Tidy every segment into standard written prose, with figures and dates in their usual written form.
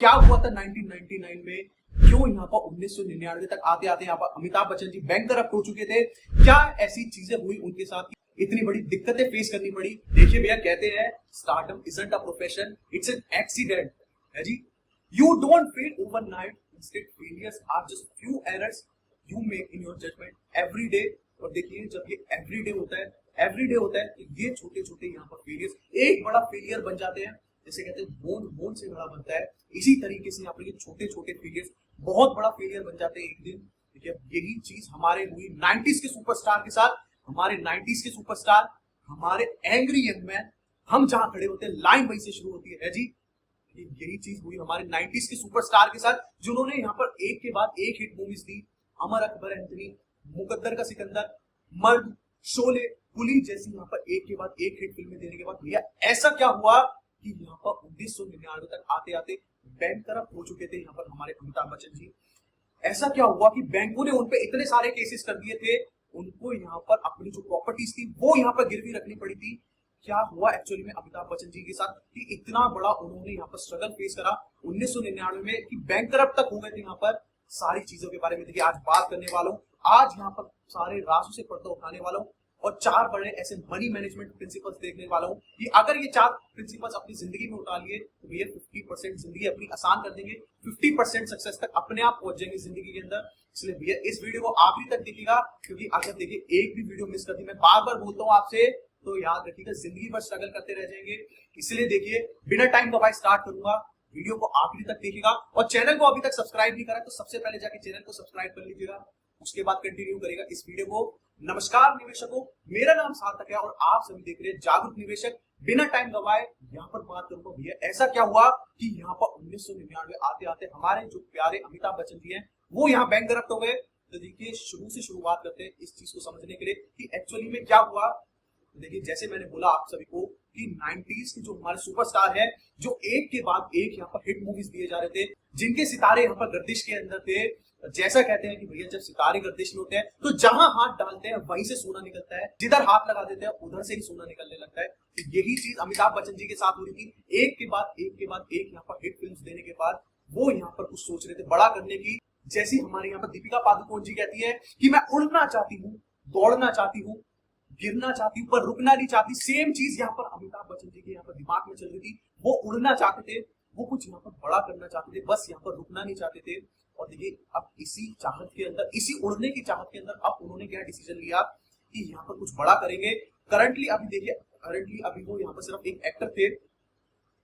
क्या हुआ था 1999 में, क्यों यहाँ पर 1999 तक आते आते यहाँ पर अमिताभ बच्चन जी बैंक करप्ट हो चुके थे, क्या ऐसी चीजें हुई उनके साथ, इतनी बड़ी दिक्कतें फेस करनी पड़ी। देखिए भैया, कहते हैं stardom isn't a profession, it's an accident है जी। You don't fail overnight, instead failures are just few errors you make in your judgment every day. और देखिए, जब ये एवरीडे होता है, तो ये छोटे छोटे यहाँ पर फेलियर्स एक बड़ा फेलियर बन जाते हैं। जैसे कहते हैं बूंद बूंद से घड़ा बनता है, इसी तरीके से यहाँ पर ये छोटे छोटे फेलियर्स बहुत बड़ा फेलियर बन जाते हैं एक दिन। देखिए, यही चीज हमारे हुई 90s के सुपरस्टार के साथ। हमारे 90s के सुपरस्टार, हमारे एंग्री यंग मैन, हम जहां खड़े होते हैं लाइन वहीं से शुरू होती है जी। यही चीज हुई हमारे 90s के सुपरस्टार के साथ, जिन्होंने यहाँ पर एक के बाद एक हिट मूवीज दी। अमर अकबर एंथनी, मुकद्दर का सिकंदर, मर्द, शोले, कुली जैसी यहाँ पर एक के बाद एक हिट फिल्में देने के बाद भैया ऐसा क्या हुआ कि यहाँ पर 1999 तक आते आते बैंक करप्ट हो चुके थे यहाँ पर हमारे अमिताभ बच्चन जी। ऐसा क्या हुआ कि बैंकों ने उनपे इतने सारे केसेस कर दिए थे, उनको यहाँ पर अपनी जो प्रॉपर्टीज थी वो यहाँ पर गिरवी रखनी पड़ी थी। क्या हुआ एक्चुअली में अमिताभ बच्चन जी के साथ कि इतना बड़ा उन्होंने यहाँ पर स्ट्रगल फेस करा 1999 में कि बैंक करप्ट तक हो गए थे यहाँ पर। सारी चीजों के बारे में देखिए आज बात करने वाला हूँ। आज यहाँ पर सारे राजों से पर्दा उठाने वाला हूँ और चार बड़े ऐसे मनी मैनेजमेंट प्रिंसिपल्स देखने वाला हूँ कि अगर ये चार प्रिंसिपल्स अपनी जिंदगी में उठा लिए तो भैया 50% जिंदगी अपनी आसान कर देंगे, 50% सक्सेस तक अपने आप पहुंच जाएंगे जिंदगी के अंदर। इसलिए भैया इस वीडियो को आखिरी तक देखिएगा, क्योंकि अगर देखिए एक भी वीडियो मिस कर दी, मैं बार बार बोलता हूँ आपसे, तो याद रखिएगा जिंदगी भर स्ट्रगल करते रह जाएंगे। इसलिए देखिए बिना टाइम गवाए स्टार्ट करूंगा, वीडियो को आखिरी तक देखिएगा और चैनल को अभी तक सब्सक्राइब नहीं करा तो सबसे पहले जाके चैनल को सब्सक्राइब कर लीजिएगा, उसके बाद कंटिन्यू करेगा इस वीडियो को। नमस्कार निवेशकों, मेरा नाम सार्थक है और आप सभी देख रहे हैं जागरूक निवेशक। बिना टाइम गवाए यहाँ पर बात करूंगा भैया ऐसा क्या हुआ कि यहाँ पर 1999 आते आते हमारे जो प्यारे अमिताभ बच्चन जी हैं वो यहाँ बैंक करप्ट हो गए। तो देखिए शुरू से शुरुआत करते हैं इस चीज को समझने के लिए कि एक्चुअली में क्या हुआ। देखिए जैसे मैंने बोला आप सभी को कि 90s के जो हमारे सुपरस्टार हैं, जो एक के बाद एक यहाँ पर हिट मूवीज दिए जा रहे थे, जिनके सितारे यहाँ पर गर्दिश के अंदर थे। जैसा कहते हैं कि भैया जब सितारे गर्दिश में होते हैं तो जहां हाथ डालते हैं वहीं से सोना निकलता है, जिधर हाथ लगा देते हैं उधर से ही सोना निकलने लगता है। तो यही चीज अमिताभ बच्चन जी के साथ हो रही थी। एक के बाद एक यहाँ पर हिट फिल्म देने के बाद वो यहाँ पर कुछ सोच रहे थे बड़ा करने की। जैसी हमारे यहाँ पर दीपिका पादुकोण जी कहती है कि मैं उड़ना चाहती हूँ, दौड़ना चाहती हूँ, गिरना चाहती हूँ पर रुकना नहीं चाहती। सेम चीज यहाँ पर अमिताभ बच्चन जी के यहाँ पर दिमाग में चल रही थी। वो उड़ना चाहते थे, वो कुछ यहाँ पर बड़ा करना चाहते थे, बस यहाँ पर रुकना नहीं चाहते थे। और देखिए अब इसी चाहत के अंदर, इसी उड़ने की चाहत के अंदर अब उन्होंने क्या डिसीजन लिया कि यहाँ पर कुछ बड़ा करेंगे। करंटली अभी वो यहाँ पर सिर्फ एक एक्टर थे,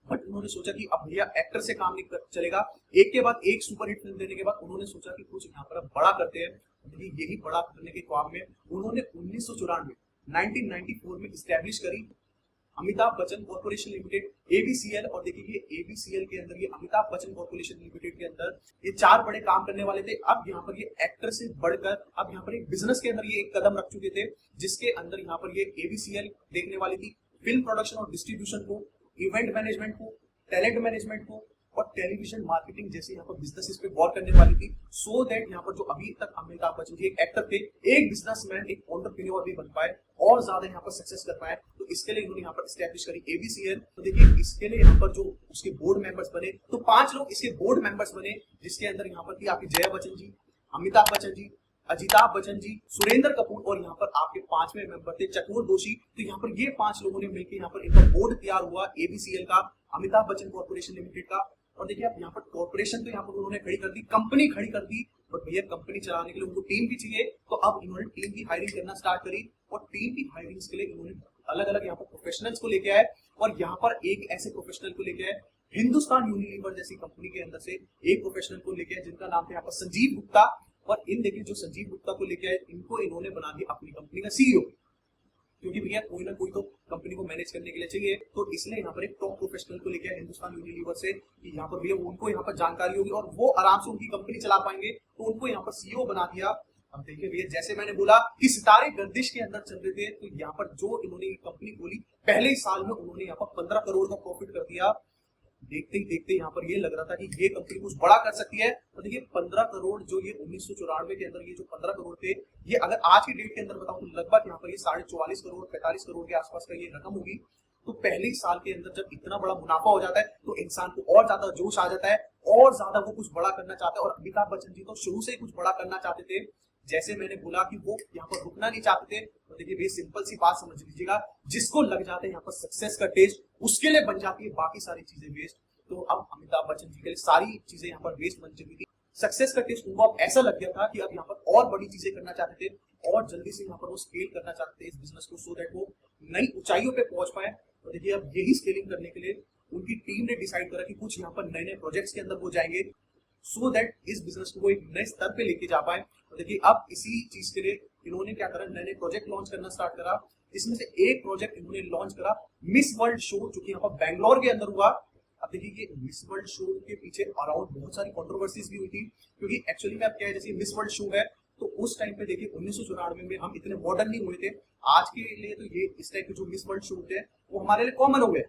बट उन्होंने सोचा कि अब भैया एक्टर से काम नहीं चलेगा। एक के बाद एक सुपरहिट फिल्म देने के बाद उन्होंने सोचा कि कुछ यहाँ पर अब बड़ा करते हैं। यही बड़ा करने के ख्वाब में उन्होंने 1994 में इस्टेब्लिश करी Amitabh Bachchan corporation limited, ABCL. और देखिए ये एबीसीएल के अंदर, ये अमिताभ बच्चन कॉर्पोरेशन लिमिटेड के अंदर ये चार बड़े काम करने वाले थे। अब यहाँ पर ये एक्टर से बढ़कर अब यहाँ पर एक बिजनेस के अंदर ये एक कदम रख चुके थे, जिसके अंदर यहाँ पर ये एबीसीएल देखने वाली थी फिल्म प्रोडक्शन और डिस्ट्रीब्यूशन को, इवेंट मैनेजमेंट को, टैलेंट मैनेजमेंट को और टेलीविजन मार्केटिंग जैसे यहाँ पर बिजनेसेस पे गौर करने वाली थी। सो दैट यहाँ पर जो अभी तक अमिताभ बच्चन जी एक एक्टर थे, एक बिजनेसमैन, एक एंटरप्रेन्योर भी बन पाए और ज्यादा यहाँ पर सक्सेस कर पाए। तो इसके लिए इन्होंने यहाँ पर एस्टैब्लिश करी एबीसीएल। तो देखिए इसके लिए यहाँ पर जो उसके बोर्ड मेंबर्स बने, तो 5 लोग इसके बोर्ड मेंबर्स बने, जिसके अंदर यहाँ पर थी आपकी जया बच्चन जी, अमिताभ बच्चन जी, अजिताभ बच्चन जी, सुरेंद्र कपूर और यहाँ पर आपके 5वें मेंबर थे चतुर दोषी। तो यहाँ पर ये 5 लोगों ने मिलकर यहाँ पर इनका बोर्ड तैयार हुआ एबीसीएल का, अमिताभ बच्चन कॉर्पोरेशन लिमिटेड का। और देखिए आप यहाँ पर कॉर्पोरेशन तो यहाँ पर उन्होंने खड़ी कर दी, कंपनी खड़ी कर दी, बट भैया कंपनी चलाने के लिए उनको टीम भी चाहिए। तो अब इन्होंने टीम की हायरिंग करना स्टार्ट करी और टीम की हायरिंग के लिए इन्होंने अलग अलग यहाँ पर प्रोफेशनल्स को लेके आए। और यहाँ पर एक ऐसे प्रोफेशनल को लेके आए हिंदुस्तान यूनिलीवर जैसी कंपनी के अंदर से एक प्रोफेशनल को लेके आए, जिनका नाम था यहाँ पर संजीव गुप्ता। और इन देखिए जो संजीव गुप्ता को लेके आए, इनको इन्होंने बना दिया अपनी कंपनी का सीईओ, क्योंकि भैया कोई ना कोई तो कंपनी को मैनेज करने के लिए चाहिए। तो इसलिए यहाँ पर एक टॉप प्रोफेशनल को लेके आए हिंदुस्तान यूनिलीवर से कि यहाँ पर भैया उनको यहाँ पर जानकारी होगी और वो आराम से उनकी कंपनी चला पाएंगे। तो उनको यहाँ पर सीईओ बना दिया। अब देखिए भैया जैसे मैंने बोला कि सितारे गर्दिश के अंदर चल रहे थे, तो यहाँ पर जो इन्होंने कंपनी खोली पहले ही साल में उन्होंने यहाँ पर 15 करोड़ का प्रॉफिट कर दिया। देखते ही देखते यहाँ पर ये लग रहा था कि ये कंपनी कुछ बड़ा कर सकती है। तो देखिए 15 करोड़ जो ये 1994 के अंदर ये जो 15 करोड़ थे, ये अगर आज की डेट के अंदर बताऊं तो लगभग यहाँ पर ये 44.5 करोड़ 45 करोड़ के आसपास का ये रकम होगी। तो पहले ही साल के अंदर जब इतना बड़ा मुनाफा हो जाता है तो इंसान को और ज्यादा जोश आ जाता है, और ज्यादा वो कुछ बड़ा करना चाहता है। और अमिताभ बच्चन जी तो शुरू से ही कुछ बड़ा करना चाहते थे। जैसे मैंने बोला कि वो यहाँ पर रुकना नहीं चाहते थे, तो देखिए ये सिंपल सी बात समझ लीजिएगा, जिसको लग जाता है यहाँ पर सक्सेस का टेस्ट, उसके लिए बन जाती है बाकी सारी चीजें वेस्ट। तो अब अमिताभ बच्चन जी के लिए सारी चीजें यहाँ पर वेस्ट बन चुकी थी। सक्सेस का टेस्ट उनको अब ऐसा लग गया था कि अब यहाँ पर और बड़ी चीजें करना चाहते थे, और जल्दी से यहाँ पर वो स्केल करना चाहते थे इस बिजनेस को, सो दैट वो नई ऊंचाइयों पे पहुंच पाए। तो देखिए अब यही स्केलिंग करने के लिए उनकी टीम ने डिसाइड करा कि कुछ यहाँ पर नए नए प्रोजेक्ट्स के अंदर वो जाएंगे, सो दैट इस बिजनेस को एक नए स्तर पे लेके जा पाए। तो देखिए अब इसी चीज के लिए इन्होंने क्या करा, नए नए प्रोजेक्ट लॉन्च करना स्टार्ट करा। इसमें से एक प्रोजेक्ट इन्होंने लॉन्च करा मिस वर्ल्ड शो, जो कि यहाँ पर बैंगलोर के अंदर हुआ। अब देखिए ये मिस वर्ल्ड शो के पीछे अराउंड बहुत सारी कंट्रोवर्सीज भी हुई थी, क्योंकि एक्चुअली में अब क्या है, जैसे मिस वर्ल्ड शो है तो उस टाइम पे देखिए 1994 में हम इतने मॉडर्न नहीं हुए थे। आज के लिए तो ये इस टाइप के जो मिस वर्ल्ड शो होते हैं वो हमारे लिए कॉमन हो गए,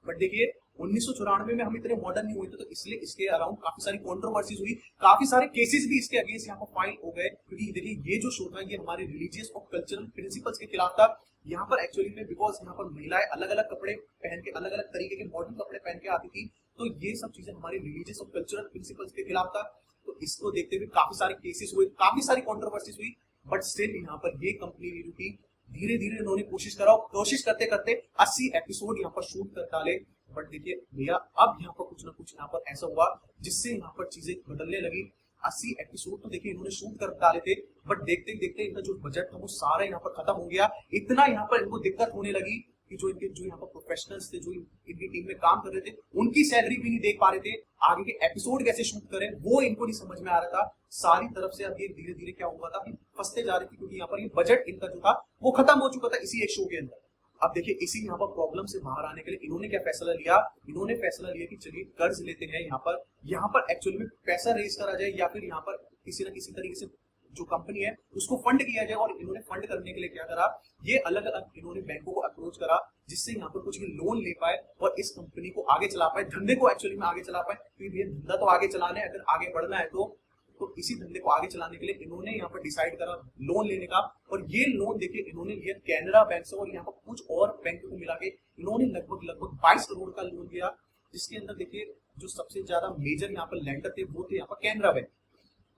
बट देखिए 1994 में हम इतने मॉडर्न नहीं हुए थे, तो इसलिए इसके अराउंड काफी सारी कंट्रोवर्सीज हुई, काफी सारे केसेस भी इसके अगेंस्ट यहाँ पर फाइल हो गए। क्योंकि देखिए ये जो शो था ये हमारे रिलीजियस और कल्चरल प्रिंसिपल्स के खिलाफ था। यहाँ पर एक्चुअली में बिकॉज यहाँ पर महिलाएं अलग अलग कपड़े पहन के, अलग अलग तरीके के मॉडर्न कपड़े पहन के आती थी, तो ये सब चीजें हमारे रिलीजियस और कल्चरल प्रिंसिपल्स के खिलाफ था। तो इसको देखते हुए काफी सारे केसेस हुए, काफी सारी कंट्रोवर्सीज हुई, बट स्टिल यहाँ पर ये कंपनी नहीं रुकी। धीरे धीरे इन्होंने कोशिश करा, कोशिश करते करते 80 एपिसोड यहाँ पर शूट कर डाले। बट देखिए भैया अब यहाँ पर कुछ ना कुछ यहाँ पर ऐसा हुआ जिससे यहाँ पर चीजें बदलने लगी। 80 एपिसोड तो देखिए इन्होंने शूट कर डाले थे, बट देखते देखते इनका जो बजट था वो सारा यहाँ पर खत्म हो गया। इतना यहाँ पर इनको दिक्कत होने लगी कि जो यहाँ पर प्रोफेशनल्स थे, जो इनकी टीम में काम कर रहे थे, उनकी सैलरी भी नहीं देख पा रहे थे, आगे के एपिसोड कैसे शूट करें वो इनको नहीं समझ में आ रहा था। सारी तरफ से अब ये धीरे धीरे क्या हुआ था, फंसते जा रहे थे, क्योंकि यहाँ पर ये बजट इनका जो था वो खत्म हो चुका था इसी एक शो के अंदर। अब देखिए इसी यहाँ पर प्रॉब्लम से बाहर आने के लिए इन्होंने क्या फैसला लिया, इन्होंने फैसला लिया कि चलिए कर्ज लेते हैं, यहाँ पर एक्चुअली में पैसा रेज करा जाए, या फिर यहाँ पर किसी ना किसी तरीके से जो कंपनी है उसको फंड किया जाए। और इन्होंने फंड करने के लिए क्या करा, ये अलग अलग इन्होंने बैंकों को अप्रोच करा, जिससे यहाँ पर कुछ लोन ले पाए और इस कंपनी को आगे चला पाए, धंधे को एक्चुअली में आगे चला पाए। क्योंकि ये धंधा तो आगे चलाना है, अगर आगे बढ़ना है तो इसी धंधे को आगे चलाने के लिए इन्होंने यहाँ पर डिसाइड करा लोन लेने का। और ये लोन देखिए इन्होंने लिया कैनरा बैंक से, और यहाँ पर कुछ और बैंक को मिला के इन्होंने लगभग 22 करोड़ का लोन लिया, जिसके अंदर देखिए जो सबसे ज्यादा मेजर यहाँ पर लैंडर थे वो थे यहाँ पर कैनरा बैंक।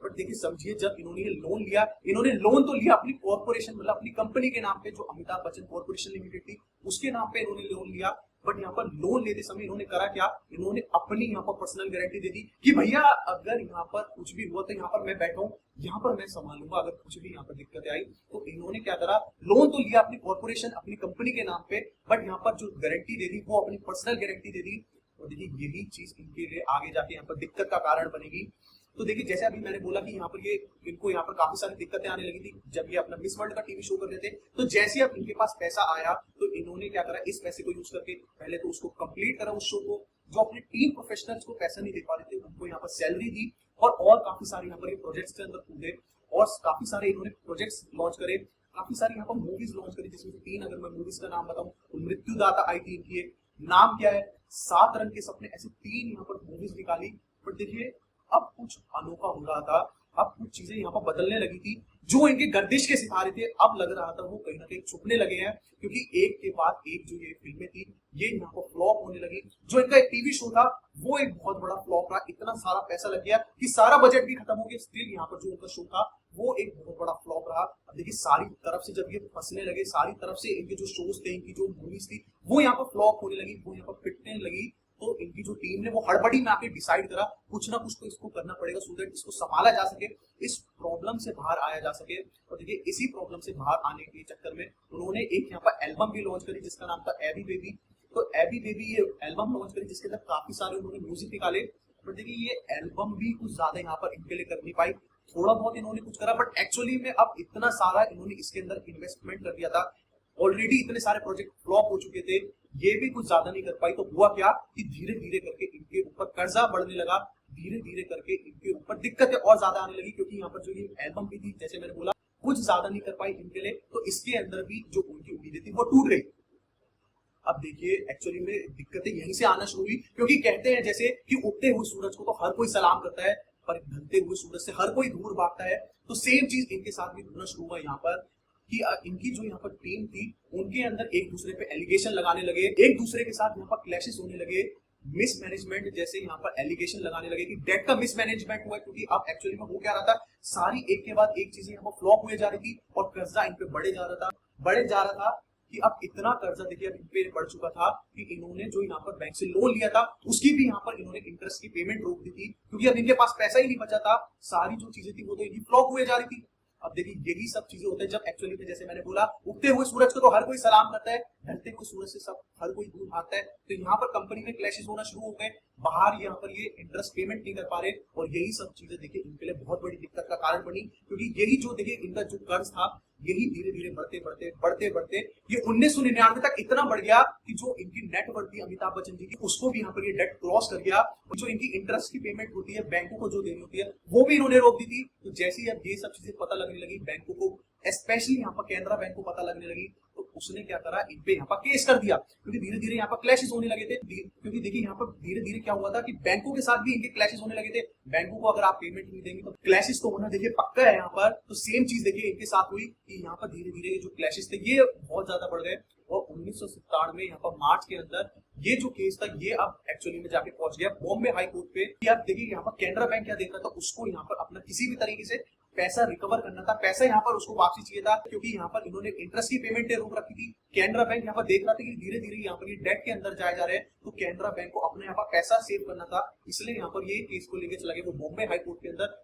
बट देखिए समझिए, जब इन्होंने ये लोन लिया, इन्होंने लोन तो लिया अपनी कॉर्पोरेशन, मतलब अपनी कंपनी के नाम पे, जो अमिताभ बच्चन कॉर्पोरेशन लिमिटेड थी उसके नाम पे इन्होंने लोन लिया। बट यहाँ पर लोन लेते समय इन्होंने करा क्या, इन्होंने अपनी यहाँ पर पर्सनल गारंटी दे दी कि भैया अगर यहाँ पर कुछ भी हुआ तो यहाँ पर मैं बैठा हूँ, यहाँ पर मैं संभालूंगा, अगर कुछ भी यहाँ पर दिक्कत आई। तो इन्होंने क्या करा, लोन तो लिया अपनी कॉर्पोरेशन, अपनी कंपनी के नाम पे, बट यहाँ पर जो गारंटी दे दी वो अपनी पर्सनल गारंटी दे दी। और देखिए यही चीज इनके लिए आगे जाके यहाँ पर दिक्कत का कारण बनेगी। तो देखिए जैसे अभी मैंने बोला कि यहाँ पर ये इनको यहाँ पर काफी सारी दिक्कतें आने लगी थी जब ये अपना मिस वर्ल्ड का टीवी शो कर रहे थे। तो जैसे अब इनके पास पैसा आया तो इन्होंने क्या करा, इस पैसे को यूज करके पहले तो उसको कंप्लीट करा उस शो को, जो अपने टीम प्रोफेशनल्स को पैसा नहीं दे पा रहे थे उनको यहाँ पर सैलरी दी, और काफी सारे यहाँ पर ये प्रोजेक्ट्स के अंदर कूदे, और काफी सारे इन्होंने प्रोजेक्ट्स लॉन्च करे, काफी सारी यहाँ पर मूवीज लॉन्च करी, जिसमें से 3 अगर मैं मूवीज का नाम बताऊं तो मृत्युदाता आई थी इनकी, एक नाम क्या है, 7 रंग के सपने, ऐसे 3 यहाँ पर मूवीज निकाली। बट देखिए अब कुछ अनोखा हो रहा था, अब कुछ चीजें यहाँ पर बदलने लगी थी। जो इनके गर्दिश के सितारे थे अब लग रहा था वो कहीं ना कहीं छुपने लगे हैं, क्योंकि एक के बाद एक जो ये फिल्में थी ये यहाँ पर फ्लॉप होने लगी। जो इनका एक टीवी शो था वो एक बहुत बड़ा फ्लॉप रहा, इतना सारा पैसा लग गया कि सारा बजट भी खत्म हो गया, स्टिल यहाँ पर जो उनका शो था वो एक बहुत बड़ा फ्लॉप रहा। अब देखिए सारी तरफ से जब ये फंसने लगे, सारी तरफ से इनके जो शोज थे, इनकी जो मूवीज थी वो यहाँ पर फ्लॉप होने लगी, वो यहाँ पर पिटने लगी। तो इनकी जो टीम ने वो हड़बड़ी में आके डिसाइड करा कुछ ना कुछ तो इसको करना पड़ेगा, सो दैट इसको संभाला जा सके, इस प्रॉब्लम से बाहर आया जा सके। और देखिए इसी प्रॉब्लम से बाहर आने के चक्कर में उन्होंने एक यहाँ पर एल्बम भी लॉन्च करी जिसका नाम था एबी बेबी। तो एबी बेबी ये एल्बम लॉन्च करी जिसके अंदर काफी सारे उन्होंने म्यूजिक निकाले। बट देखिए ये एल्बम भी कुछ ज्यादा यहाँ पर इनके लिए कर नहीं पाई, थोड़ा बहुत इन्होंने कुछ करा, बट एक्चुअली में अब इतना सारा इन्होंने इसके अंदर इन्वेस्टमेंट कर दिया था, ऑलरेडी इतने सारे प्रोजेक्ट फ्लॉप हो चुके थे, ये भी कुछ ज्यादा नहीं कर पाई। तो हुआ क्या कि धीरे धीरे करके इनके ऊपर कर्जा बढ़ने लगा, धीरे धीरे करके इनके ऊपर दिक्कतें और ज्यादा आने लगी, क्योंकि यहाँ पर जो ये एल्बम भी थी जैसे मैंने बोला कुछ ज्यादा नहीं कर पाई इनके लिए, तो इसके अंदर भी जो उनकी उम्मीदें थी वो टूट गई। अब देखिए एक्चुअली में दिक्कतें यहीं से आना शुरू हुई, क्योंकि कहते हैं जैसे कि उगते हुए सूरज को तो हर कोई सलाम करता है, पर ढलते हुए सूरज से हर कोई दूर भागता है। तो सेम चीज इनके साथ भी होना शुरू हुआ यहाँ पर। कि इनकी जो यहाँ पर टीम थी उनके अंदर एक दूसरे पे एलिगेशन लगाने लगे, एक दूसरे के साथ यहाँ पर क्लैशेस होने लगे, मिसमैनेजमेंट जैसे यहाँ पर एलिगेशन लगाने लगे कि डेट का मिसमैनेजमेंट हुआ, क्योंकि अब एक्चुअली में हो क्या रहा था, सारी एक के बाद एक चीजें यहाँ पर फ्लॉप हुए जा रही थी और कर्जा इन पे बढ़े जा रहा था कि अब इतना कर्जा देखिए अब इन पे बढ़ चुका था कि इन्होंने जो यहाँ पर बैंक से लोन लिया था उसकी भी यहाँ पर इन्होंने इंटरेस्ट की पेमेंट रोक दी थी, क्योंकि अब इनके पास पैसा ही नहीं बचा था, सारी जो चीजें थी वो तो इनकी फ्लॉप हुए जा रही थी। अब देखिए यही सब चीजें होते हैं जब एक्चुअली में, जैसे मैंने बोला, उगते हुए सूरज को तो हर कोई सलाम करता है, ढलते हुए सूरज से सब हर कोई दूर भागता है। तो यहाँ पर कंपनी में क्लैशेस होना शुरू हो गए, बाहर यहाँ पर ये इंटरेस्ट पेमेंट नहीं कर पा रहे, और यही सब चीजें देखिए इनके लिए बहुत बड़ी दिक्कत का कारण बनी, क्योंकि यही जो देखिए इनका जो कर्ज था यही धीरे धीरे बढ़ते ये 1999 तक इतना बढ़ गया कि जो इनकी नेटवर्थ थी अमिताभ बच्चन जी की, उसको भी यहाँ पर ये डेट क्रॉस कर गया, और जो इनकी इंटरेस्ट की पेमेंट होती है बैंकों को जो देनी होती है वो भी इन्होंने रोक दी थी। तो जैसे ही अब ये सब चीजें पता लगने लगी बैंकों को, स्पेशली यहाँ पर कैनरा बैंक को पता लगने लगी, तो उसने क्या करा, इन पे यहाँ पर केस कर दिया, क्योंकि धीरे धीरे यहाँ पर क्लैशेस होने लगे थे। क्योंकि देखिए यहाँ पर धीरे धीरे क्या हुआ था कि बैंकों के साथ भी इनके क्लैशेस होने लगे थे, बैंकों को अगर आप पेमेंट नहीं देंगे तो क्लैशेस तो होना देखिए पक्का है यहाँ पर। तो सेम चीज देखिए इनके साथ हुई कि यहाँ पर धीरे धीरे जो क्लैशेस थे ये बहुत ज्यादा बढ़ गए, और 1997 में यहाँ पर मार्च के अंदर ये जो केस था ये अब एक्चुअली में जाके पहुंच गया बॉम्बे हाई कोर्ट पे। कि आप देखिए यहाँ पर कैनरा बैंक क्या देख रहा था, उसको यहाँ पर अपना किसी भी तरीके से पैसा रिकवर करना था, पैसा यहाँ पर उसको वापसी चाहिए था, क्योंकि यहाँ पर इन्होंने इंटरेस्ट की पेमेंट रोक रखी थी। कैनरा बैंक यहाँ पर देख रहा था कि धीरे धीरे यहाँ पर ये डेट के अंदर जाए जा रहे हैं, तो कैनरा बैंक को अपने यहाँ पर पैसा सेव करना था, इसलिए यहाँ पर ये केस को लेकर चला गया वो बॉम्बे हाई कोर्ट के अंदर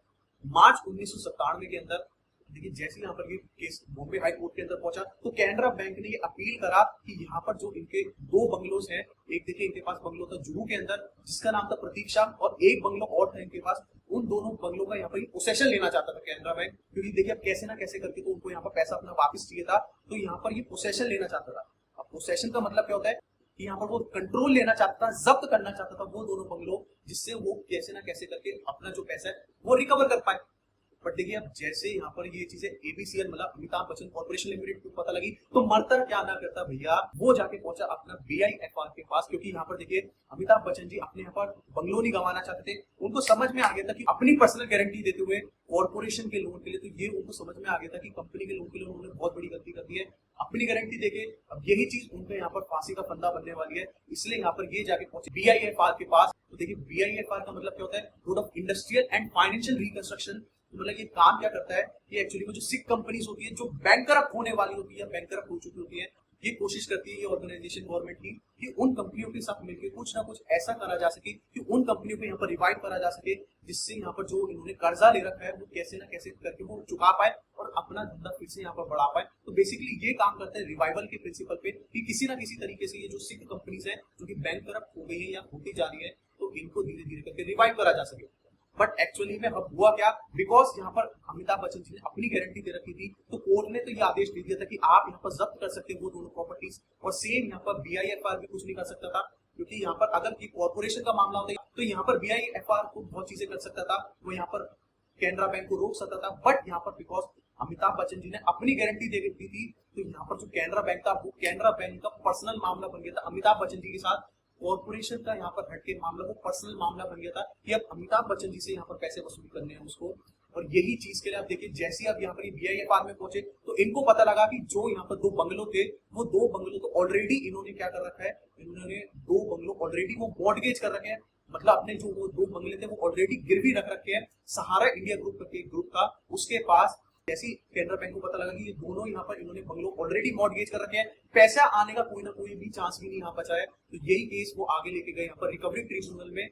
मार्च 1997 के अंदर। देखिए जैसे यहाँ पर ये केस बॉम्बे हाई कोर्ट के अंदर पहुंचा तो कैनरा बैंक ने ये अपील करा कि यहाँ पर जो इनके दो बंगलोज हैं, एक देखिए इनके पास बंगलो था जुहू के अंदर जिसका नाम था प्रतीक्षा, और एक बंगलो और था इनके पास, उन दोनों बंगलों का यहाँ पर पोसेशन लेना चाहता था कैनरा बैंक, क्योंकि देखिए अब कैसे ना कैसे करके तो उनको यहाँ पर पैसा अपना वापस चाहिए था, तो यहाँ पर ये पोसेशन लेना चाहता था। अब पोसेशन का मतलब क्या होता है कि यहाँ पर वो कंट्रोल लेना चाहता था, जब्त करना चाहता था वो दोनों बंगलो, जिससे वो कैसे ना कैसे करके अपना जो पैसा है वो रिकवर कर पाए। बट देखिए अब जैसे यहाँ पर ये चीजें एबीसीएल मतलब अमिताभ बच्चन कॉर्पोरेशन लिमिटेड को पता लगी, तो मरता क्या ना करता भैया, वो जाके पहुंचा अपना बीआईएफआर के पास, क्योंकि यहाँ पर देखिए अमिताभ बच्चन जी अपने यहाँ पर बंगलो नहीं गंवाना चाहते थे। उनको समझ में आ गया था कि अपनी पर्सनल गारंटी देते हुए कॉर्पोरेशन के लोन के लिए, तो ये उनको समझ में आ गया था कि कंपनी के लोन के लिए उन्होंने बहुत बड़ी गलती कर दी है, अपनी गारंटी देके अब यही चीज उनको यहाँ पर फांसी का फंदा बनने वाली है, इसलिए यहाँ पर ये जाके पहुंचे बीआईएफआर के पास। तो देखिए बीआईएफआर का मतलब क्या होता है, board of industrial and financial reconstruction. मतलब ये काम क्या करता है, ये एक्चुअली में जो सिक कंपनीज होती है जो बैंकरप्ट होने वाली होती है, बैंकरप्ट हो चुकी होती है, ये कोशिश करती है ये ऑर्गेनाइजेशन गवर्नमेंट की कि उन कंपनियों के साथ मिलकर कुछ ना कुछ ऐसा करा जा सके कि उन कंपनियों को यहाँ पर रिवाइव करा जा सके, जिससे यहाँ पर जो इन्होंने कर्जा ले रखा है वो कैसे ना कैसे करके वो चुका पाए और अपना धंधा फिर से यहाँ पर बढ़ा पाए। तो बेसिकली ये काम करते हैं रिवाइवल के प्रिंसिपल पे कि किसी ना किसी तरीके से ये जो सिक कंपनीज है जो कि बैंकरप्ट हो गई है या होती जा रही है, तो इनको धीरे धीरे करके रिवाइव करा जा सके। बट एक्चुअली में अब हुआ क्या, बिकॉज यहाँ पर अमिताभ बच्चन जी ने अपनी गारंटी दे रखी थी, तो कोर्ट ने तो ये आदेश दे दिया था कि आप यहाँ पर जब्त कर सकते हैं वो दोनों प्रॉपर्टीज, और सेम यहाँ पर बीआईएफआर भी कुछ नहीं कर सकता था, क्योंकि यहाँ पर अगर ये कॉर्पोरेशन का मामला होता तो यहाँ पर बीआईएफआर को बहुत चीजें कर सकता था, वो यहाँ पर कैनरा बैंक को रोक सकता था। बट यहाँ पर बिकॉज अमिताभ बच्चन जी ने अपनी गारंटी दे दी थी, तो यहाँ पर जो कैनरा बैंक था वो कैनरा बैंक का पर्सनल मामला बन गया था अमिताभ बच्चन जी के साथ। कॉर्पोरेशन का यहाँ पर हटके मामला वो पर्सनल मामला बन गया था कि अब अमिताभ बच्चन जी से यहाँ पर पैसे वसूल करने हैं उसको। और यही चीज के लिए आप देखिए जैसे अब यहाँ पर बीआईएफआर में पहुंचे तो इनको पता लगा कि जो यहाँ पर दो बंगलो थे वो दो बंगलो तो ऑलरेडी इन्होंने क्या कर रखा है, इन्होंने दो बंगलो ऑलरेडी वो मॉर्टगेज कर रखे हैं, मतलब अपने जो वो दो बंगले थे वो ऑलरेडी गिरवी रख रखे हैं सहारा इंडिया ग्रुप करके एक ग्रुप का, उसके पास। जैसे कैनरा बैंक को पता लगा कि ये दोनों यहाँ पर इन्होंने बंगलो ऑलरेडी मॉर्टगेज कर रखे हैं, पैसा आने का कोई ना कोई भी चांस भी नहीं यहाँ बचा है, तो यही केस वो आगे लेके गए यहाँ पर रिकवरी ट्रिब्यूनल में।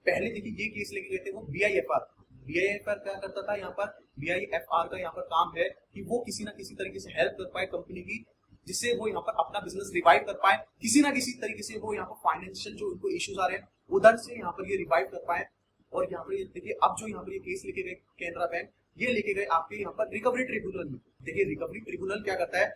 पहले देखिए ये केस लेके गए थे वो बीआईएफआर क्या करता था, यहाँ पर बीआईएफआर का यहाँ पर काम है कि वो किसी ना किसी तरीके से हेल्प कर पाए कंपनी की, जिससे वो यहाँ पर अपना बिजनेस रिवाइव कर पाए, किसी ना किसी तरीके से वो यहाँ पर फाइनेंशियल जो उनको इश्यूज आ रहे हैं उधर से यहाँ पर ये रिवाइव कर पाए। और यहाँ पर ये देखिए अब जो यहाँ पर ये केस लेके गए कैनरा बैंक, ये लेके गए आपके यहाँ पर रिकवरी ट्रिब्यूनल में। देखिए रिकवरी ट्रिब्यूनल क्या करता है,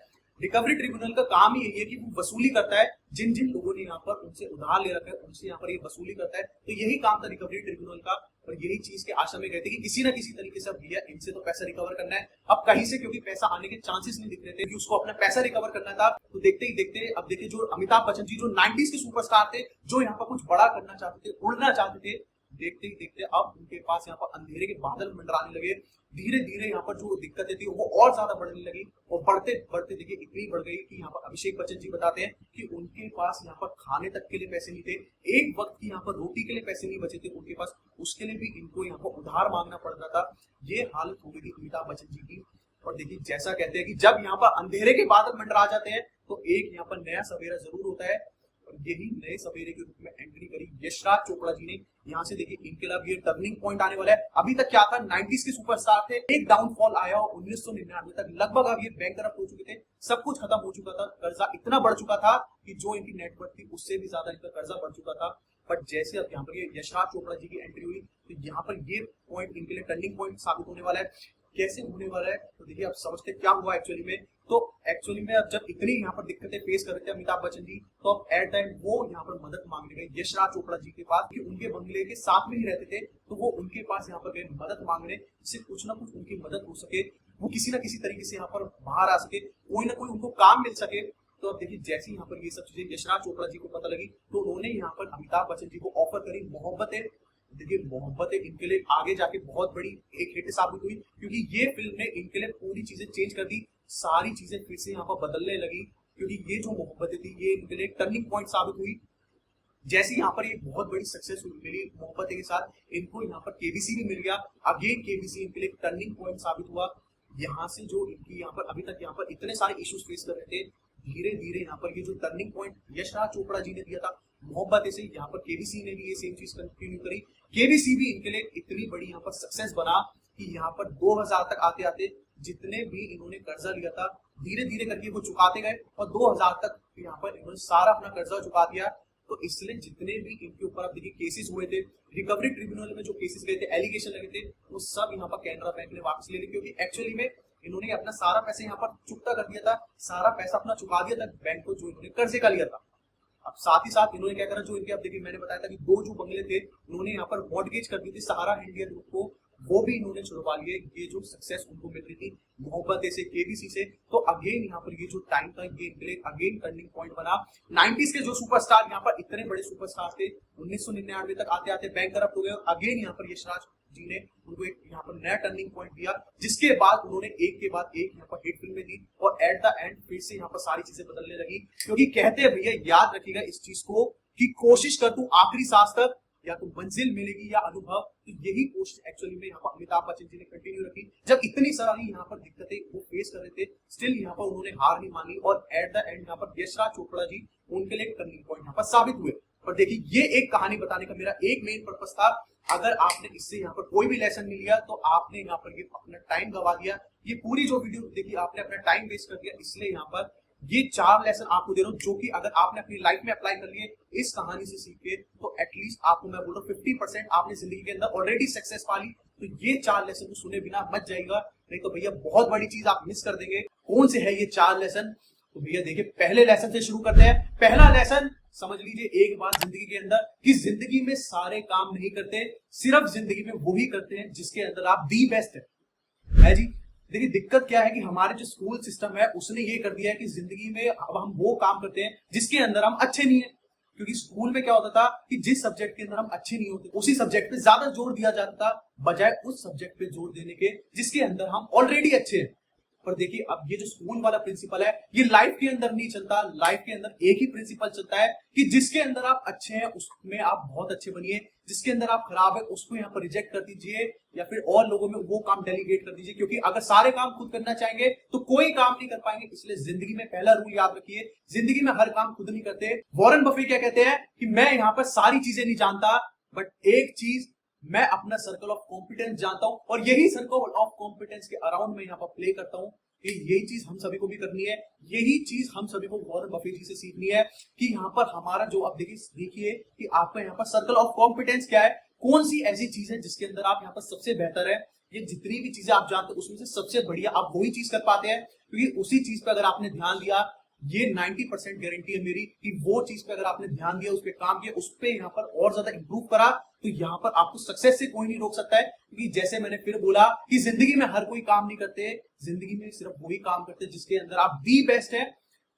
रिकवरी ट्रिब्यूनल का काम ही यही है कि वो वसूली करता है, जिन जिन लोगों ने यहाँ पर उनसे उधार ले रखा है उनसे यहाँ पर ये वसूली करता है, तो यही काम था रिकवरी ट्रिब्यूनल का। और यही चीज के आशा में गए थे कि किसी ना किसी तरीके से अब भैया इनसे तो पैसा रिकवर करना है, अब कहीं से क्योंकि पैसा आने के चांसेस नहीं दिख रहे थे कि उसको अपना पैसा रिकवर करना था। तो देखते ही देखते अब देखिए जो अमिताभ बच्चन जी जो 90s के सुपरस्टार थे, जो यहाँ पर कुछ बड़ा करना चाहते थे, उड़ना चाहते थे, देखते ही देखते अब उनके पास यहाँ पर अंधेरे के बादल मंडराने लगे। धीरे धीरे यहाँ पर जो दिक्कतें थी वो और ज्यादा बढ़ने लगी और बढ़ते बढ़ते देखिए इतनी बढ़ गई कि यहाँ पर अभिषेक बच्चन जी बताते हैं कि उनके पास यहाँ पर खाने तक के लिए पैसे नहीं थे, एक वक्त की यहाँ पर रोटी के लिए पैसे नहीं बचे थे उनके पास, उसके लिए भी इनको यहाँ पर उधार मांगना पड़ रहा था। ये हालत हो गई थी अमिताभ बच्चन जी की। और देखिए जैसा कहते हैं कि जब यहाँ पर अंधेरे के बादल मंडरा जाते हैं तो एक यहाँ पर नया सवेरा जरूर होता है, और यही नए सवेरे के रूप में एंट्री करी यशराज चोपड़ा जी ने। यहाँ से देखिए इनकलाब ये टर्निंग पॉइंट आने वाला है। अभी तक क्या था, 90s के सुपरस्टार थे, एक डाउनफॉल आया और 1999 तक लगभग अब ये बैंकरप्ट हो चुके थे, सब कुछ खत्म हो चुका था, कर्जा इतना बढ़ चुका था कि जो इनकी नेटवर्थ थी उससे भी ज्यादा इनका कर्जा बढ़ चुका था। बट जैसे अब यहाँ पर ये यशराज चोपड़ा जी की एंट्री हुई तो यहाँ पर ये पॉइंट इनके लिए टर्निंग पॉइंट साबित होने वाला है। कैसे होने वाला है तो देखिए आप समझते क्या हुआ एक्चुअली में। तो एक्चुअली में अब जब इतनी यहाँ पर दिक्कतें फेस कर रहे थे अमिताभ बच्चन जी, तो अब एट टाइम वो यहाँ पर मदद मांगने गए यशराज चोपड़ा जी के पास, कि उनके बंगले के साथ में ही रहते थे, तो वो उनके पास यहाँ पर गए मदद मांगने, जिससे कुछ ना कुछ उनकी मदद हो सके, वो किसी ना किसी तरीके से यहाँ पर बाहर आ सके, कोई ना कोई उनको काम मिल सके। तो अब देखिए जैसे यहाँ पर ये सब चीजें यशराज चोपड़ा जी को पता लगी तो उन्होंने यहाँ पर अमिताभ बच्चन जी को ऑफर करी मोहब्बतें। देखिए मोहब्बतें इनके लिए आगे जाके बहुत बड़ी एक हिट साबित हुई, क्योंकि ये फिल्म ने इनके लिए पूरी चीजें चेंज कर दी, सारी चीजें फिर से यहाँ पर बदलने लगी, क्योंकि ये जो मोहब्बतें थी ये इनके लिए टर्निंग पॉइंट साबित हुई। जैसे यहाँ पर एक बहुत बड़ी सक्सेस मिली मोहब्बतें के साथ, इनको यहाँ पर केबीसी भी मिल गया, अगेन केबीसी इनके लिए टर्निंग पॉइंट साबित हुआ। यहाँ से जो इनकी यहाँ पर अभी तक यहाँ पर इतने सारे इश्यूज फेस कर रहे थे, धीरे धीरे यहाँ पर ये जो टर्निंग पॉइंट यशराज चोपड़ा जी ने दिया था मोहब्बतें से, यहाँ पर केबीसी ने भी ये सेम चीज कंटिन्यू करी। केबीसी भी इनके लिए इतनी बड़ी यहाँ पर सक्सेस बना कि यहाँ पर 2000 तक आते आते जितने भी इन्होंने कर्जा लिया था धीरे धीरे करके वो चुकाते गए, और 2000 तक यहाँ पर इन्होंने सारा अपना कर्जा चुका दिया। तो इसलिए जितने भी इनके ऊपर आप देखिए केसेस हुए थे, रिकवरी ट्रिब्यूनल में जो केसेस गए थे, एलिगेशन लगे थे, वो सब यहाँ पर कैनरा बैंक ने वापस ले लिए, क्योंकि एक्चुअली में इन्होंने अपना सारा पैसा यहाँ पर चुकता कर दिया था, सारा पैसा अपना चुका दिया था बैंक को जो इन्होंने कर्जे का लिया था। अब साथ ही साथ इन्होंने क्या करा, जो इनके अब देखिए मैंने बताया था कि दो जो बंगले थे उन्होंने यहाँ पर मॉर्टगेज कर दी थी सहारा इंडिया ग्रुप को, वो भी इन्होंने छुड़वा लिए। ये जो सक्सेस उनको मिल रही थी मोहब्बतें से, केबीसी से, तो अगेन यहाँ पर ये जो टाइम था ये इनके लिए अगेन टर्निंग पॉइंट बना। 90s के जो सुपरस्टार यहाँ पर इतने बड़े सुपरस्टार थे 1999 तक आते आते बैंकरप्ट हो गए, और अगेन यहाँ पर यशराज जी ने उनको एक यहाँ पर नया टर्निंग पॉइंट दिया, जिसके बाद उन्होंने एक के बाद एक यहाँ पर हिट फिल्में दी, और एट द एंड फिर से यहाँ पर सारी चीजें बदलने लगी। क्योंकि कहते हैं भैया, याद रखिएगा इस चीज को कि कोशिश कर तू आखिरी सांस तक, या तो मंजिल मिलेगी या अनुभव। तो यही कोशिश एक्चुअली में यहाँ पर अमिताभ बच्चन जी ने कंटिन्यू रखी। जब इतनी सारी यहाँ पर दिक्कतें वो फेस कर रहे थे, स्टिल यहाँ पर उन्होंने हार नहीं मानी, और एट द एंड यहाँ पर यशराज चोपड़ा जी उनके लिए टर्निंग पॉइंट यहाँ पर साबित हुए। और देखिए ये एक कहानी बताने का मेरा एक मेन पर्पस था। अगर आपने इससे यहाँ पर कोई भी लेसन नहीं लिया तो आपने यहाँ पर ये अपना टाइम गवा दिया। ये पूरी जो वीडियो देखी आपने अपना टाइम वेस्ट कर दिया, इसलिए यहाँ पर ये 4 लेसन आपको दे रहा हूँ, जो कि अगर आपने अपनी लाइफ में अप्लाई कर लिए इस कहानी से सीख के, तो एटलीस्ट आपको मैं बोल रहा हूँ 50% आपने जिंदगी के अंदर ऑलरेडी सक्सेस पा ली। तो ये 4 लेसन को सुने बिना मत जाइएगा, नहीं तो भैया बहुत बड़ी चीज आप मिस कर देंगे। कौन से है ये 4 लेसन? तो भैया देखिए पहले लेसन से शुरू करते हैं। पहला लेसन समझ लीजिए एक बात जिंदगी के अंदर, कि जिंदगी में सारे काम नहीं करते, सिर्फ जिंदगी में वही करते हैं जिसके अंदर आप दी बेस्ट है जी। देखिए दिक्कत क्या है कि हमारे जो स्कूल सिस्टम है उसने ये कर दिया है कि जिंदगी में अब हम वो काम करते हैं जिसके अंदर हम अच्छे नहीं है। क्योंकि स्कूल में क्या होता था कि जिस सब्जेक्ट के अंदर हम अच्छे नहीं होते उसी सब्जेक्ट पे ज्यादा जोर दिया जाता था, बजाय उस सब्जेक्ट पे जोर देने के जिसके अंदर हम ऑलरेडी अच्छे हैं। पर देखिए अब ये जो स्कूल वाला प्रिंसिपल है ये लाइफ के अंदर नहीं चलता। लाइफ के अंदर एक ही प्रिंसिपल चलता है कि जिसके अंदर आप अच्छे हैं उसमें आप बहुत अच्छे बनिए, जिसके अंदर आप खराब है उसको यहाँ पर रिजेक्ट कर दीजिए, या फिर और लोगों में वो काम डेलीगेट कर दीजिए। क्योंकि अगर सारे काम खुद करना चाहेंगे तो कोई काम नहीं कर पाएंगे। इसलिए जिंदगी में पहला रूल याद रखिए, जिंदगी में हर काम खुद नहीं करते। वॉरेन बफे क्या कहते हैं कि मैं यहाँ पर सारी चीजें नहीं जानता, बट एक चीज मैं अपना सर्कल ऑफ कॉम्पिटेंस जानता हूं, और यही सर्कल ऑफ कॉम्पिटेंस के अराउंड में यहाँ पर प्ले करता हूं। यही चीज हम सभी को भी करनी है, यही चीज हम सभी को वॉरेन बफे जी से सीखनी है कि यहाँ पर हमारा जो आप देखिए कि आपका यहाँ पर सर्कल ऑफ कॉम्पिटेंस क्या है, कौन सी ऐसी चीज है जिसके अंदर आप यहाँ पर सबसे बेहतर है। ये जितनी भी चीजें आप जानते हैं उसमें से सबसे बढ़िया आप वही चीज कर पाते हैं, क्योंकि उसी चीज पर अगर आपने ध्यान दिया, ये 90% गारंटी है मेरी कि वो चीज पे अगर आपने ध्यान दिया, उस पर काम किया, उस पर यहाँ पर और ज्यादा इंप्रूव करा, तो यहाँ पर आपको सक्सेस से कोई नहीं रोक सकता है। क्योंकि जैसे मैंने फिर बोला कि जिंदगी में हर कोई काम नहीं करते, जिंदगी में सिर्फ वही काम करते जिसके अंदर आप दी बेस्ट है।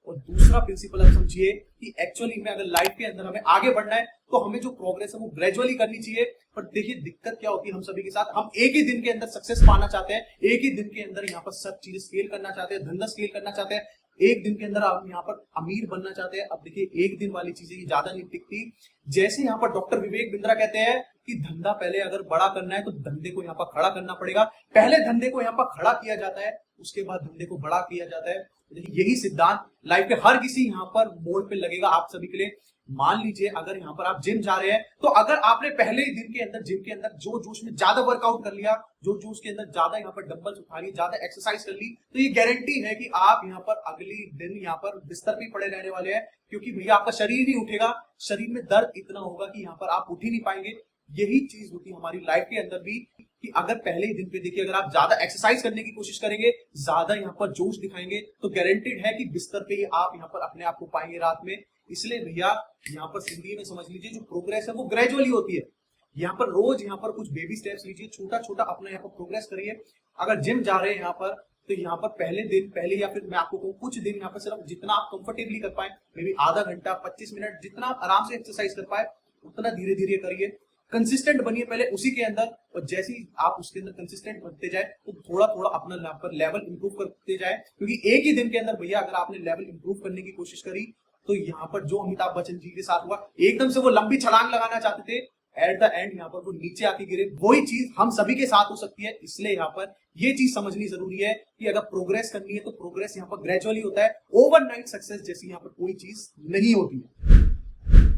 और दूसरा प्रिंसिपल आप समझिए कि एक्चुअली में अगर लाइफ के अंदर हमें आगे बढ़ना है तो हमें जो प्रोग्रेस है वो ग्रेजुअली करनी चाहिए। पर देखिए दिक्कत क्या होती है हम सभी के साथ, हम एक ही दिन के अंदर सक्सेस पाना चाहते हैं, एक ही दिन के अंदर यहाँ पर सब चीजें स्केल करना चाहते हैं, धंधा स्केल करना चाहते हैं, एक दिन के अंदर आप यहाँ पर अमीर बनना चाहते हैं। अब देखिए एक दिन वाली चीजें ज्यादा नहीं टिकती। जैसे यहाँ पर डॉक्टर विवेक बिंद्रा कहते हैं कि धंधा पहले अगर बड़ा करना है तो धंधे को यहाँ पर खड़ा करना पड़ेगा, पहले धंधे को यहाँ पर खड़ा किया जाता है, उसके बाद धंधे को बड़ा किया जाता है। यही सिद्धांत लाइफ के हर किसी यहाँ पर मोड़ पे लगेगा आप सभी के लिए। मान लीजिए अगर यहाँ पर आप जिम जा रहे हैं तो अगर आपने पहले ही दिन के अंदर जिम के अंदर जो जोश में ज्यादा वर्कआउट कर लिया, जो जोश के अंदर ज्यादा यहाँ पर डंबल्स उठा लिए, ज्यादा एक्सरसाइज कर ली, तो ये गारंटी है कि आप यहाँ पर अगली दिन यहाँ पर बिस्तर पे पड़े रहने वाले हैं, क्योंकि भैया आपका शरीर नहीं उठेगा, शरीर में दर्द इतना होगा कि यहाँ पर आप उठ ही नहीं पाएंगे। यही चीज होती है हमारी लाइफ के अंदर भी कि अगर पहले ही दिन पे देखिए अगर आप ज्यादा एक्सरसाइज करने की कोशिश करेंगे, ज्यादा यहाँ पर जोश दिखाएंगे, तो गारंटेड है कि बिस्तर पे ही आप यहाँ पर अपने आप को पाएंगे रात में। इसलिए भैया यहाँ पर जिंदगी में समझ लीजिए जो प्रोग्रेस है वो ग्रेजुअली होती है। यहाँ पर रोज यहाँ पर कुछ बेबी स्टेप्स लीजिए, छोटा छोटा अपना यहाँ पर प्रोग्रेस करिए। अगर जिम जा रहे हैं यहाँ पर तो यहाँ पर पहले या फिर मैं आपको कहूँ कुछ दिन यहाँ पर सिर्फ जितना आप कंफर्टेबली कर पाए, मे बी आधा घंटा 25 मिनट, जितना आप आराम से एक्सरसाइज कर पाए उतना धीरे धीरे करिए। कंसिस्टेंट बनिए पहले उसी के अंदर, और जैसे ही आप उसके अंदर कंसिस्टेंट बनते जाए तो थोड़ा थोड़ा अपना यहाँ पर लेवल इंप्रूव करते जाए, क्योंकि एक ही दिन के अंदर भैया अगर आपने लेवल इंप्रूव करने की कोशिश करी तो यहाँ पर जो अमिताभ बच्चन जी के साथ हुआ, एकदम से वो लंबी छलांग लगाना चाहते थे, एट द एंड यहाँ पर वो नीचे आके गिरे। वही चीज हम सभी के साथ हो सकती है। इसलिए यहाँ पर ये चीज समझनी जरूरी है कि अगर प्रोग्रेस करनी है तो प्रोग्रेस यहाँ पर ग्रेजुअली होता है, ओवरनाइट सक्सेस जैसी यहाँ पर कोई चीज नहीं होती है।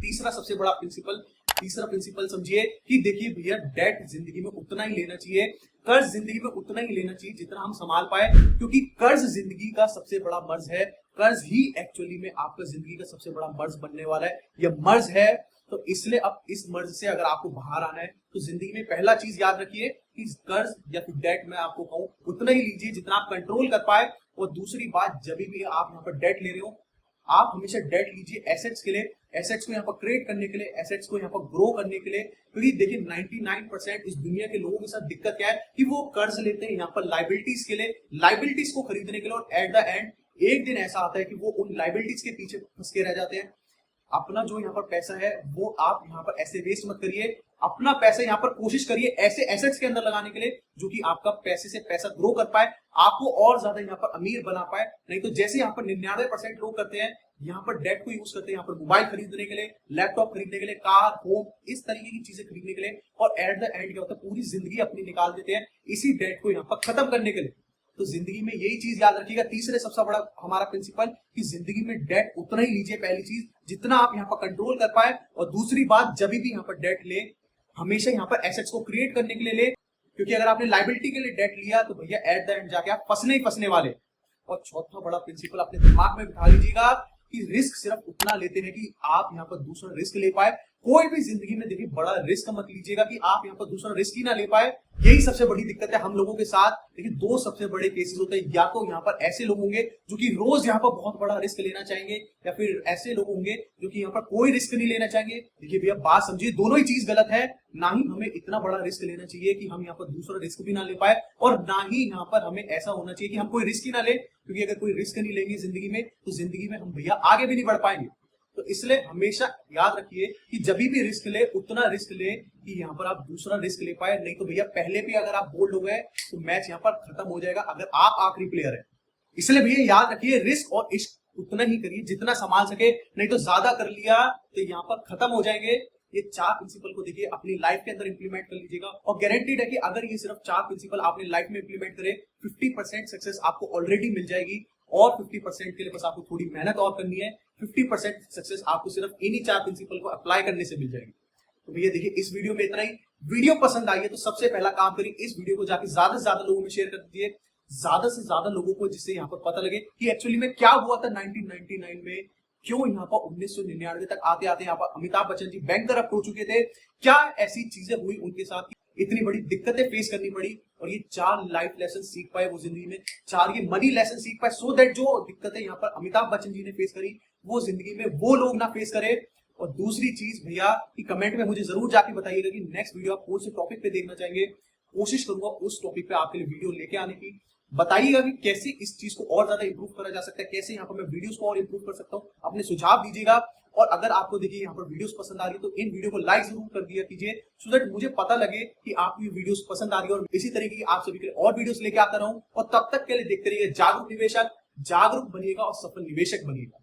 तीसरा प्रिंसिपल समझिए कि देखिए भैया डेट जिंदगी में उतना ही लेना चाहिए, कर्ज जिंदगी में उतना ही लेना चाहिए जितना हम संभाल पाए, क्योंकि कर्ज जिंदगी का सबसे बड़ा मर्ज है। कर्ज ही एक्चुअली में आपका जिंदगी का सबसे बड़ा मर्ज बनने वाला है, यह मर्ज है। तो इसलिए अब इस मर्ज से अगर आपको बाहर आना है तो जिंदगी में पहला चीज याद रखिए कि कर्ज या फिर डेट में आपको कहूं उतना ही लीजिए जितना आप कंट्रोल कर पाए। और दूसरी बात, जब भी आप यहाँ पर डेट ले रहे हो आप हमेशा डेट लीजिए एसेट्स के लिए, एसेट्स को यहाँ पर क्रिएट करने के लिए, एसेट्स को यहाँ पर ग्रो करने के लिए। क्योंकि देखिए 99% इस दुनिया के लोगों के साथ दिक्कत क्या है कि वो कर्ज लेते हैं यहाँ पर लाइबिलिटीज के लिए, लाइबिलिटीज को खरीदने के लिए, और एट द एंड एक दिन ऐसा आता है कि वो उन लाइबिलिटीज के पीछे फंस के रह जाते हैं। अपना जो यहाँ पर पैसा है वो आप यहाँ पर ऐसे वेस्ट मत करिए, अपना पैसा यहाँ पर कोशिश करिए ऐसे एसेट्स के अंदर लगाने के लिए जो कि आपका पैसे से पैसा ग्रो कर पाए, आपको और ज्यादा यहाँ पर अमीर बना पाए। नहीं तो जैसे यहाँ पर 99% लोग करते हैं, यहाँ पर डेट को यूज करते हैं यहाँ पर मोबाइल खरीदने के लिए, लैपटॉप खरीदने के लिए, कार, होम, इस तरीके की चीजें खरीदने के लिए, और एट द एंड क्या होता है पूरी जिंदगी अपनी निकाल देते हैं इसी डेट को यहाँ पर खत्म करने के लिए। तो जिंदगी में यही चीज याद रखिएगा, तीसरे सबसे बड़ा हमारा प्रिंसिपल कि जिंदगी में डेट उतना ही लीजिए, पहली चीज जितना आप यहाँ पर कंट्रोल कर पाए, और दूसरी बात जब भी यहाँ पर डेट ले हमेशा यहाँ पर एसेट्स को क्रिएट करने के लिए ले, क्योंकि अगर आपने लाइबिलिटी के लिए डेट लिया तो भैया एट द एंड जाके आप फंसने ही फंसने वाले। और चौथा बड़ा प्रिंसिपल अपने दिमाग में बिठा लीजिएगा कि रिस्क सिर्फ उतना लेते हैं कि आप यहाँ पर दूसरा रिस्क ले पाए। कोई भी जिंदगी में देखिए बड़ा रिस्क मत लीजिएगा कि आप यहाँ पर दूसरा रिस्क ही ना ले पाए। यही सबसे बड़ी दिक्कत है हम लोगों के साथ। देखिए दो सबसे बड़े केसेस होते हैं, या तो यहाँ पर ऐसे लोग होंगे जो कि रोज यहाँ पर बहुत बड़ा रिस्क लेना चाहेंगे, या फिर ऐसे लोग होंगे जो कि यहाँ पर कोई रिस्क नहीं लेना चाहेंगे। देखिए भैया बात समझिए, दोनों ही चीज गलत है। ना ही हमें इतना बड़ा रिस्क लेना चाहिए कि हम यहाँ पर दूसरा रिस्क भी ना ले पाए, और ना ही यहाँ पर हमें ऐसा होना चाहिए कि हम कोई रिस्क ही ना ले, क्योंकि अगर कोई रिस्क नहीं लेंगे जिंदगी में तो जिंदगी में हम भैया आगे भी नहीं बढ़ पाएंगे। तो इसलिए हमेशा याद रखिए कि जब भी रिस्क ले उतना रिस्क ले कि यहाँ पर आप दूसरा रिस्क ले पाए। नहीं तो भैया पहले भी अगर आप बोल्ड हो गए तो मैच यहाँ पर खत्म हो जाएगा अगर आप आखिरी प्लेयर है। इसलिए भैया याद रखिए रिस्क और इश्क उतना ही करिए जितना संभाल सके, नहीं तो ज्यादा कर लिया तो यहाँ पर खत्म हो जाएंगे। ये 4 प्रिंसिपल को देखिए अपनी लाइफ के अंदर इंप्लीमेंट कर लीजिएगा, और गारंटीड है कि अगर ये सिर्फ 4 प्रिंसिपल आपने लाइफ में इंप्लीमेंट करे 50% सक्सेस आपको ऑलरेडी मिल जाएगी, और 50% के लिए बस आपको थोड़ी मेहनत और करनी है। 50% सक्सेस आपको सिर्फ इन्हीं 4 प्रिंसिपल को अप्लाई करने से मिल जाएगी। तो भैया देखिए इस वीडियो में इतना ही। वीडियो पसंद आई है तो सबसे पहला काम करिए इस वीडियो को जाके ज्यादा से ज्यादा लोगों में शेयर कर दीजिए, ज्यादा से ज्यादा लोगों को, जिससे यहाँ पर पता लगे कि एक्चुअली में क्या हुआ था 1999 में, क्यों यहाँ पर 1999 तक आते आते यहाँ पर अमिताभ बच्चन जी बैंक करप्ट हो चुके थे, क्या ऐसी चीजें हुई उनके साथ इतनी बड़ी दिक्कतें फेस करनी पड़ी, और ये 4 लाइफ लेसन सीख पाए वो जिंदगी में, 4 ये मनी लेसन सीख पाए, सो दैट जो दिक्कतें यहाँ पर अमिताभ बच्चन जी ने फेस करी वो जिंदगी में वो लोग ना फेस करे। और दूसरी चीज भैया कि कमेंट में मुझे जरूर जाके बताइएगा कि नेक्स्ट वीडियो आप कौन से टॉपिक पे देखना चाहेंगे, कोशिश करूंगा उस टॉपिक पे आपके लिए वीडियो लेके आने की। बताइएगा कि कैसे इस चीज को और ज्यादा इंप्रूव करा जा सकता है, कैसे यहाँ पर मैं वीडियोस को और इंप्रूव कर सकता हूँ, अपने सुझाव दीजिएगा। और अगर आपको देखिए यहाँ पर वीडियोस पसंद आ रही है तो इन वीडियो को लाइक जरूर कर दिया कीजिए, सो दैट मुझे पता लगे कि आपको ये वीडियोस पसंद आ रही है और इसी तरीके की आप सभी के लिए और वीडियोस लेके आता रहूं। और तब तक के लिए देखते रहिए जागरूक निवेशक, जागरूक बनिएगा और सफल निवेशक बनिएगा।